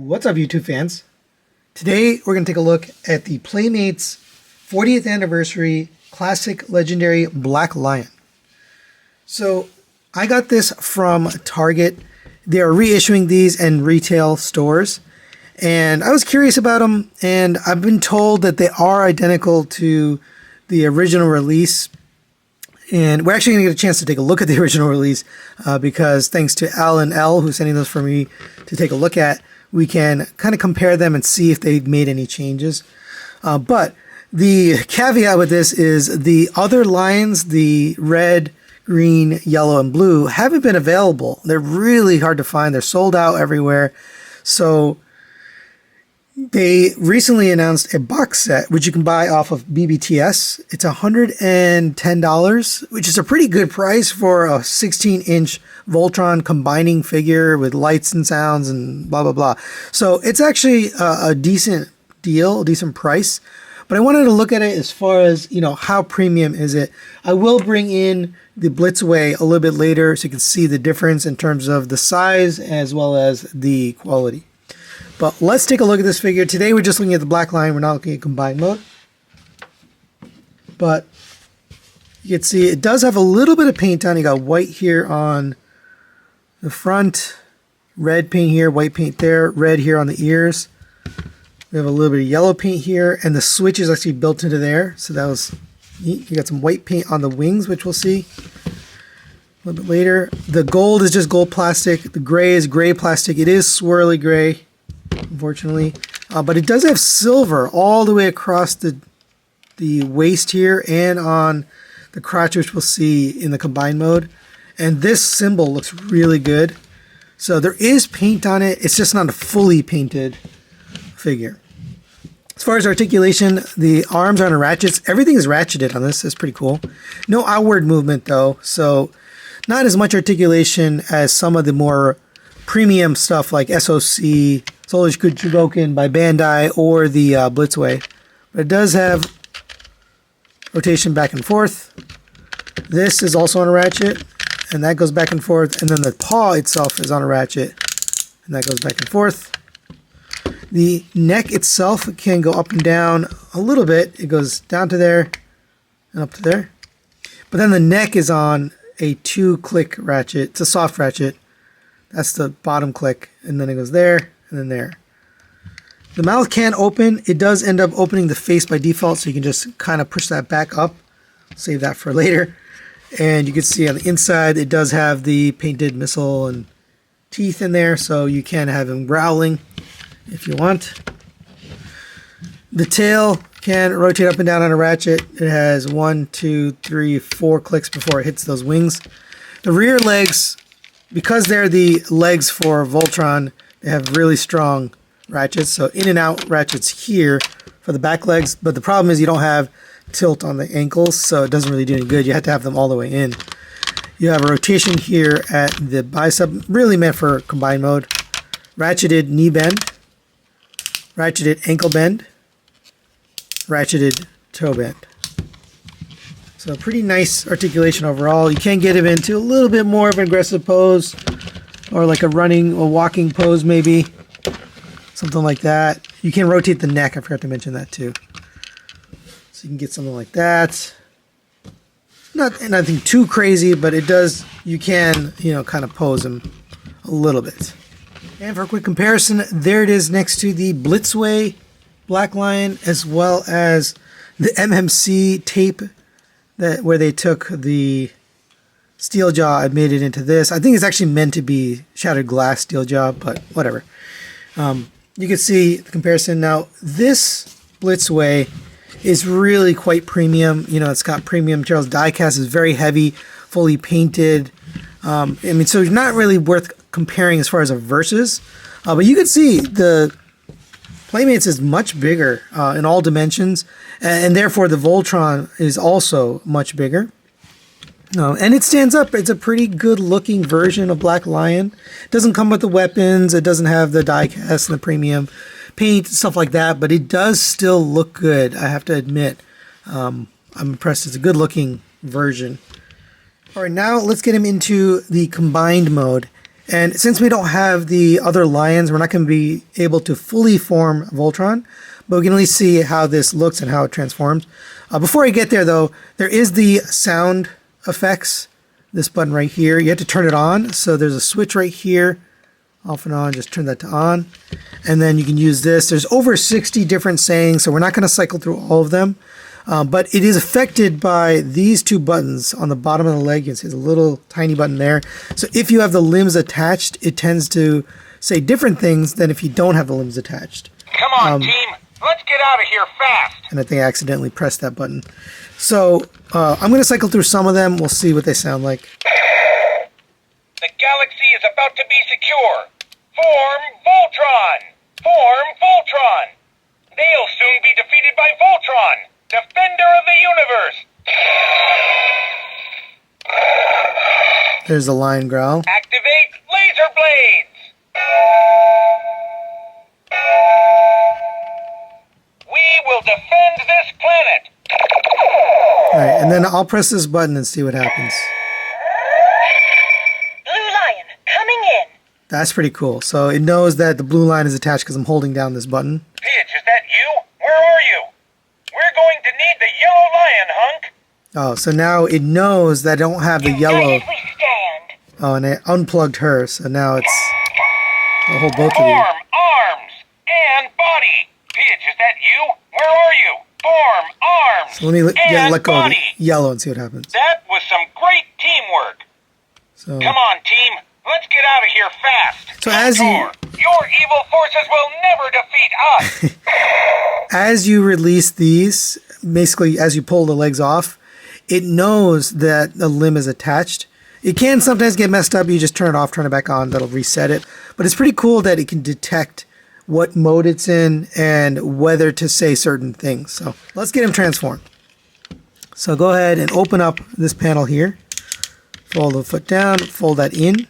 What's up, YouTube fans? Today we're going to take a look at the Playmates 40th Anniversary Classic Legendary Black Lion. So I got this from Target. They are reissuing these in retail stores, and I was curious about them, and I've been told that they are identical to the original release. And we're actually going to get a chance to take a look at the original release because thanks to Alan L, who's sending those for me to take a look at, we can kind of compare them and see if they've made any changes. But the caveat with this is the other lions, the red, green, yellow, and blue, haven't been available. They're really hard to find. They're sold out everywhere. So they recently announced a box set, which you can buy off of BBTS. It's $110, which is a pretty good price for a 16-inch Voltron combining figure with lights and sounds and blah, blah, blah. So it's actually a decent deal, a decent price. But I wanted to look at it as far as, how premium is it? I will bring in the Blitzway a little bit later so you can see the difference in terms of the size as well as the quality. But let's take a look at this figure. Today we're just looking at the black line. We're not looking at combined mode. But you can see it does have a little bit of paint on it. You got white here on the front, red paint here, white paint there, red here on the ears. We have a little bit of yellow paint here, and the switch is actually built into there. So that was neat. You got some white paint on the wings, which we'll see a little bit later. The gold is just gold plastic. The gray is gray plastic. It is swirly gray, unfortunately, but it does have silver all the way across the waist here and on the crotch, which we'll see in the combined mode. And this symbol looks really good. So there is paint on it. It's just not a fully painted figure. As far as articulation, the arms are on ratchets. Everything is ratcheted on this. It's pretty cool. No outward movement though, so not as much articulation as some of the more premium stuff like SOC, Soulish Kuchigoken by Bandai, or the Blitzway. But it does have rotation back and forth. This is also on a ratchet, and that goes back and forth. And then the paw itself is on a ratchet, and that goes back and forth. The neck itself can go up and down a little bit. It goes down to there and up to there. But then the neck is on a 2-click ratchet. It's a soft ratchet. That's the bottom click, and then it goes there and then there. The mouth can open. It does end up opening the face by default, so you can just kind of push that back up. Save that for later. And you can see on the inside, it does have the painted missile and teeth in there, so you can have him growling if you want. The tail can rotate up and down on a ratchet. It has 1, 2, 3, 4 clicks before it hits those wings. The rear legs, because they're the legs for Voltron, they have really strong ratchets. So in and out ratchets here for the back legs. But the problem is you don't have tilt on the ankles, so it doesn't really do any good. You have to have them all the way in. You have a rotation here at the bicep, really meant for combined mode. Ratcheted knee bend. Ratcheted ankle bend. Ratcheted toe bend. So pretty nice articulation overall. You can get him into a little bit more of an aggressive pose, or like a running or walking pose maybe. Something like that. You can rotate the neck. I forgot to mention that too. So you can get something like that. Not nothing too crazy, but it does, you can, kind of pose him a little bit. And for a quick comparison, there it is next to the Blitzway Black Lion, as well as the MMC tape where they took the steel jaw and made it into this. I think it's actually meant to be shattered glass steel jaw, but whatever. You can see the comparison. Now, this Blitzway is really quite premium. It's got premium materials. Die-cast is very heavy, fully painted. So it's not really worth comparing as far as a versus. But you can see the Playmates is much bigger in all dimensions, and therefore the Voltron is also much bigger. And it stands up. It's a pretty good looking version of Black Lion. It doesn't come with the weapons. It doesn't have the die-cast and the premium paint, stuff like that, but it does still look good, I have to admit. I'm impressed. It's a good looking version. All right, now let's get him into the combined mode. And since we don't have the other lions, we're not going to be able to fully form Voltron, but we can at least see how this looks and how it transforms. Before I get there though, there is the sound effects, this button right here. You have to turn it on, so there's a switch right here, off and on, just turn that to on. And then you can use this. There's over 60 different sayings, so we're not going to cycle through all of them. But it is affected by these two buttons on the bottom of the leg. You can see there's a little tiny button there. So if you have the limbs attached, it tends to say different things than if you don't have the limbs attached. Come on, team. Let's get out of here fast. And I think I accidentally pressed that button. So I'm going to cycle through some of them. We'll see what they sound like. The galaxy is about to be secure. Form Voltron. Form Voltron. They'll soon be defeated by Voltron, defender of the universe. There's the lion growl. Activate laser blades. We will defend this planet. Alright, and then I'll press this button and see what happens. Blue lion, coming in. That's pretty cool. So it knows that the blue line is attached because I'm holding down this button. Pidge, is that you? Where are you? We're going to need the yellow lion, hunk. Oh, so now it knows that I don't have the yellow. United we stand. Oh, and it unplugged her, so now it's... I'll hold both of you. Form, arms, and body. Pidge, is that you? Where are you? Form, arms, So let me let go of body. the yellow and see what happens. That was some great teamwork. So, Come on, team. Let's get out of here fast. So as you- Your evil forces will never defeat us. as you release these, basically as you pull the legs off, it knows that the limb is attached. It can sometimes get messed up. You just turn it off, turn it back on. That'll reset it. But it's pretty cool that it can detect what mode it's in and whether to say certain things. So let's get him transformed. So go ahead and open up this panel here. Fold the foot down, fold that in,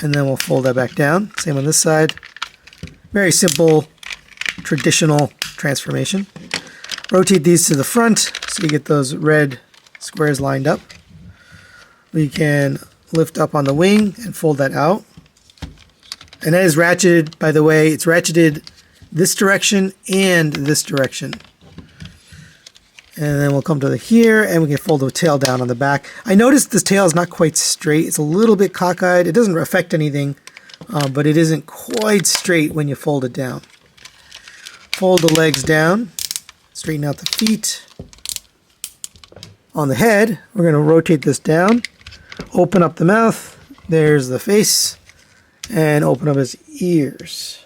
and then we'll fold that back down. Same on this side. Very simple, traditional transformation. Rotate these to the front so you get those red squares lined up. We can lift up on the wing and fold that out. And that is ratcheted, by the way, it's ratcheted this direction and this direction. And then we'll come to here and we can fold the tail down on the back. I noticed this tail is not quite straight. It's a little bit cockeyed. It doesn't affect anything, but it isn't quite straight when you fold it down. Fold the legs down, straighten out the feet. On the head, we're going to rotate this down, open up the mouth. There's the face. And open up his ears.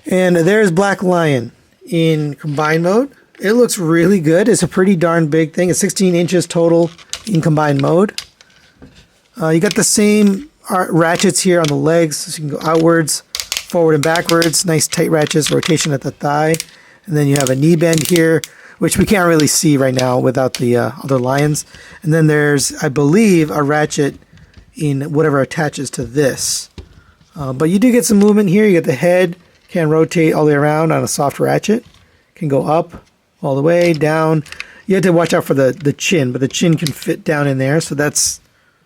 And there's Black Lion in combined mode. It looks really good. It's a pretty darn big thing. It's 16 inches total in combined mode. You got the same ratchets here on the legs, so you can go outwards, forward and backwards. Nice tight ratchets, rotation at the thigh. And then you have a knee bend here, which we can't really see right now without the other lions. And then there's, I believe, a ratchet in whatever attaches to this. But you do get some movement here. You get the head, can rotate all the way around on a soft ratchet. Can go up all the way, down. You have to watch out for the chin, but the chin can fit down in there, so that's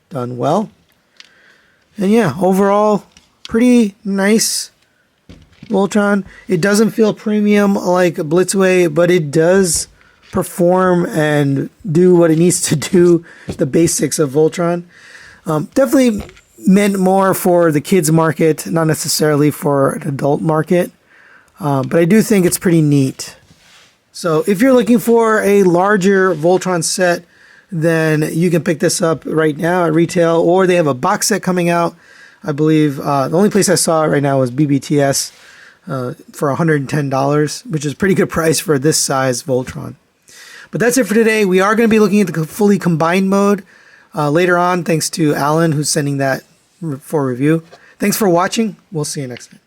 done well. And yeah, overall, pretty nice Voltron. It doesn't feel premium like Blitzway, but it does perform and do what it needs to do, the basics of Voltron. Definitely meant more for the kids market, not necessarily for an adult market. But I do think it's pretty neat. So if you're looking for a larger Voltron set, then you can pick this up right now at retail, or they have a box set coming out. I believe the only place I saw it right now was BBTS for $110, which is a pretty good price for this size Voltron. But that's it for today. We are going to be looking at the fully combined mode later on, thanks to Alan, who's sending that for review. Thanks for watching. We'll see you next time.